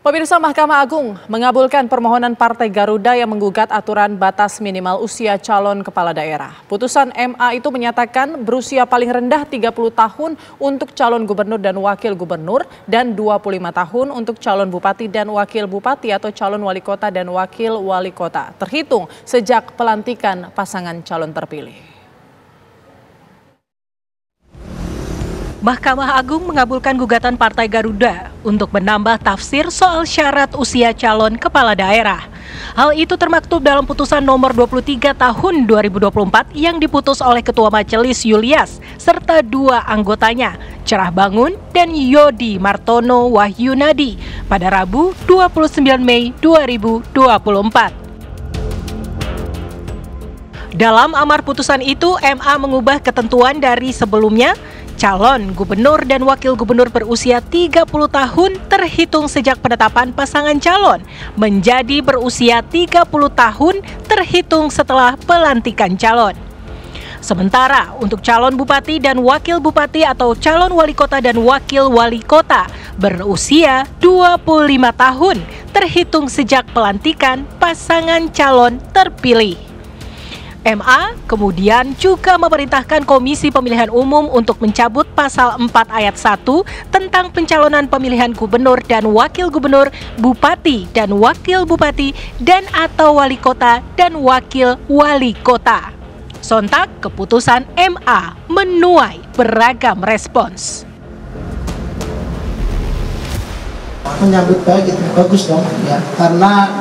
Pemirsa, Mahkamah Agung mengabulkan permohonan Partai Garuda yang menggugat aturan batas minimal usia calon kepala daerah. Putusan MA itu menyatakan berusia paling rendah 30 tahun untuk calon gubernur dan wakil gubernur dan 25 tahun untuk calon bupati dan wakil bupati atau calon wali kota dan wakil wali kota, terhitung sejak pelantikan pasangan calon terpilih. Mahkamah Agung mengabulkan gugatan Partai Garuda untuk menambah tafsir soal syarat usia calon kepala daerah. Hal itu termaktub dalam putusan nomor 23 tahun 2024 yang diputus oleh Ketua Majelis Yulias serta dua anggotanya, Cerah Bangun dan Yodi Martono Wahyunadi pada Rabu 29 Mei 2024. Dalam amar putusan itu, MA mengubah ketentuan dari sebelumnya. Calon gubernur dan wakil gubernur berusia 30 tahun terhitung sejak penetapan pasangan calon menjadi berusia 30 tahun terhitung setelah pelantikan calon. Sementara untuk calon bupati dan wakil bupati atau calon wali kota dan wakil wali kota berusia 25 tahun terhitung sejak pelantikan pasangan calon terpilih. MA kemudian juga memerintahkan Komisi Pemilihan Umum untuk mencabut pasal 4 ayat 1 tentang pencalonan pemilihan gubernur dan wakil gubernur, bupati dan wakil bupati, dan atau wali kota dan wakil wali kota. Sontak keputusan MA menuai beragam respons. Menyambut baik itu bagus dong ya, karena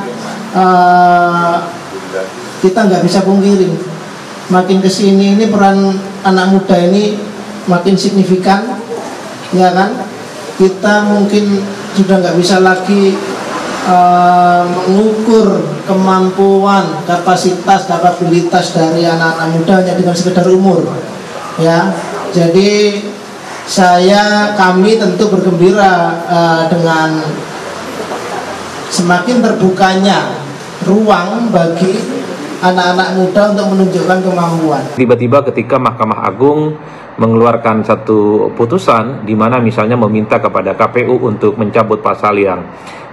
kita nggak bisa pungkiri, makin kesini ini peran anak muda ini makin signifikan, ya kan? Kita mungkin sudah nggak bisa lagi mengukur kemampuan, kapasitas, kapabilitas dari anak-anak muda hanya dengan sekedar umur, ya. Jadi kami tentu bergembira dengan semakin terbukanya ruang bagi anak-anak muda untuk menunjukkan kemampuan. Tiba-tiba ketika Mahkamah Agung mengeluarkan satu putusan di mana misalnya meminta kepada KPU untuk mencabut pasal yang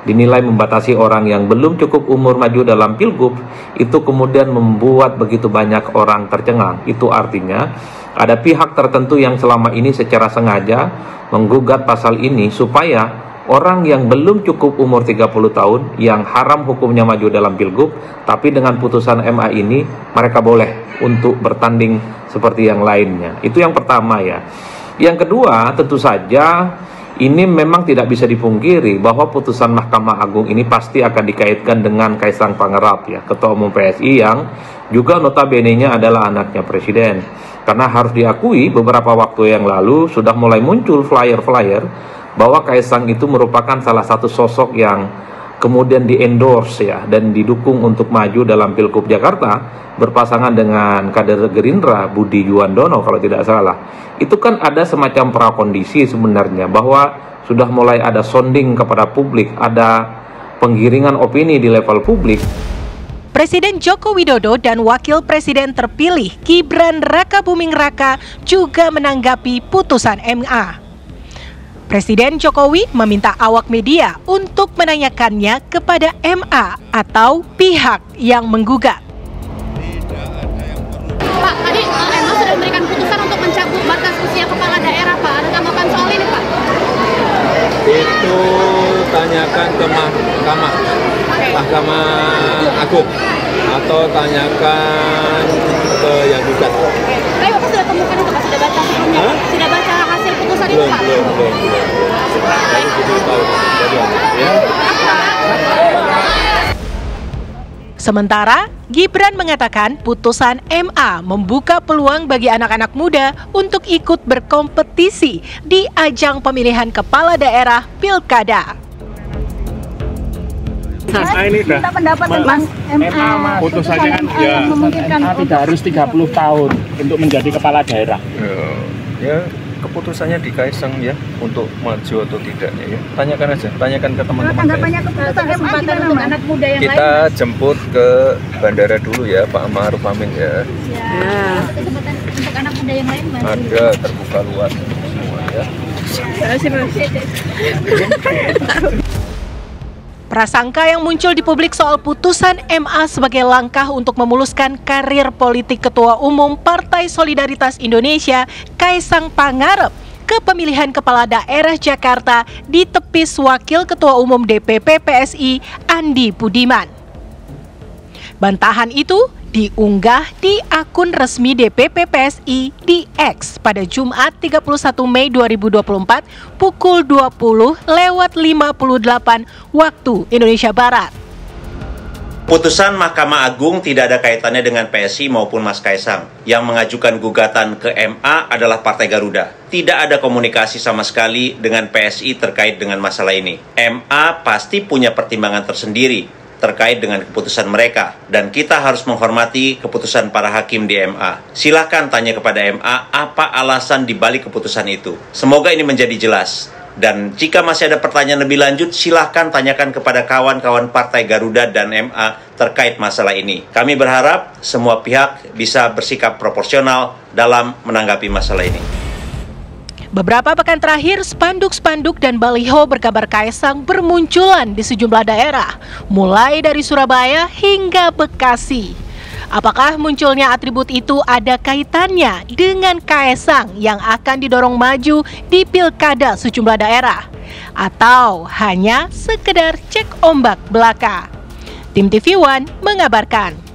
dinilai membatasi orang yang belum cukup umur maju dalam pilgub, itu kemudian membuat begitu banyak orang tercengang. Itu artinya ada pihak tertentu yang selama ini secara sengaja menggugat pasal ini supaya orang yang belum cukup umur 30 tahun yang haram hukumnya maju dalam pilgub, tapi dengan putusan MA ini mereka boleh untuk bertanding seperti yang lainnya. Itu yang pertama ya. Yang kedua, tentu saja ini memang tidak bisa dipungkiri bahwa putusan Mahkamah Agung ini pasti akan dikaitkan dengan Kaisang Pangarap ya, Ketua Umum PSI yang juga notabene-nya adalah anaknya Presiden. Karena harus diakui beberapa waktu yang lalu sudah mulai muncul flyer-flyer bahwa Kaisang itu merupakan salah satu sosok yang kemudian di-endorse ya dan didukung untuk maju dalam Pilgub Jakarta berpasangan dengan kader Gerindra Budi Juwandono kalau tidak salah. Itu kan ada semacam prakondisi sebenarnya bahwa sudah mulai ada sounding kepada publik, ada penggiringan opini di level publik. Presiden Joko Widodo dan Wakil Presiden terpilih Gibran Rakabuming Raka juga menanggapi putusan MA. Presiden Jokowi meminta awak media untuk menanyakannya kepada MA atau pihak yang menggugat. Pak, tadi MA sudah memberikan putusan untuk mencabut batas usia kepala daerah, Pak. Ada tanggapan soal ini, Pak? Itu tanyakan ke Mahkamah Agung atau tanyakan ke yang gugat. Tapi Bapak sudah temukan itu, Pak? Sudah baca sebelumnya? Sudah baca hasil putusan itu, Pak? Belum. Sementara, Gibran mengatakan putusan MA membuka peluang bagi anak-anak muda untuk ikut berkompetisi di ajang pemilihan kepala daerah Pilkada. Nah ini minta pendapat tentang MA, putusannya kan ya memungkinkan tidak harus 30 tahun untuk menjadi kepala daerah. Ya keputusannya di Kaisang ya untuk maju atau tidaknya ya. Tanyakan aja, tanyakan ke teman-teman saya. Tanggapannya keputusan MA gimana, untuk anak muda yang Kita lain? jemput ke bandara dulu ya Pak Ma'ruf Amin ya. Kesempatan untuk anak muda yang lain, Mas? Ada terbuka luas semua ya. Terima kasih, Mas. Prasangka yang muncul di publik soal putusan MA sebagai langkah untuk memuluskan karir politik Ketua Umum Partai Solidaritas Indonesia, Kaisang Pangarep, ke pemilihan Kepala Daerah Jakarta ditepis Wakil Ketua Umum DPP PSI, Andi Budiman. Bantahan itu diunggah di akun resmi DPP PSI di X pada Jumat 31 Mei 2024 pukul 20:58 waktu Indonesia Barat. Putusan Mahkamah Agung tidak ada kaitannya dengan PSI maupun Mas Kaisang. Yang mengajukan gugatan ke MA adalah Partai Garuda. Tidak ada komunikasi sama sekali dengan PSI terkait dengan masalah ini. MA pasti punya pertimbangan tersendiri terkait dengan keputusan mereka, dan kita harus menghormati keputusan para hakim di MA. Silakan tanya kepada MA apa alasan dibalik keputusan itu. Semoga ini menjadi jelas. Dan jika masih ada pertanyaan lebih lanjut, silahkan tanyakan kepada kawan-kawan Partai Garuda dan MA terkait masalah ini. Kami berharap semua pihak bisa bersikap proporsional dalam menanggapi masalah ini. Beberapa pekan terakhir, spanduk-spanduk dan baliho bergambar Kaisang bermunculan di sejumlah daerah, mulai dari Surabaya hingga Bekasi. Apakah munculnya atribut itu ada kaitannya dengan Kaisang yang akan didorong maju di pilkada sejumlah daerah? Atau hanya sekedar cek ombak belaka? Tim TV One mengabarkan.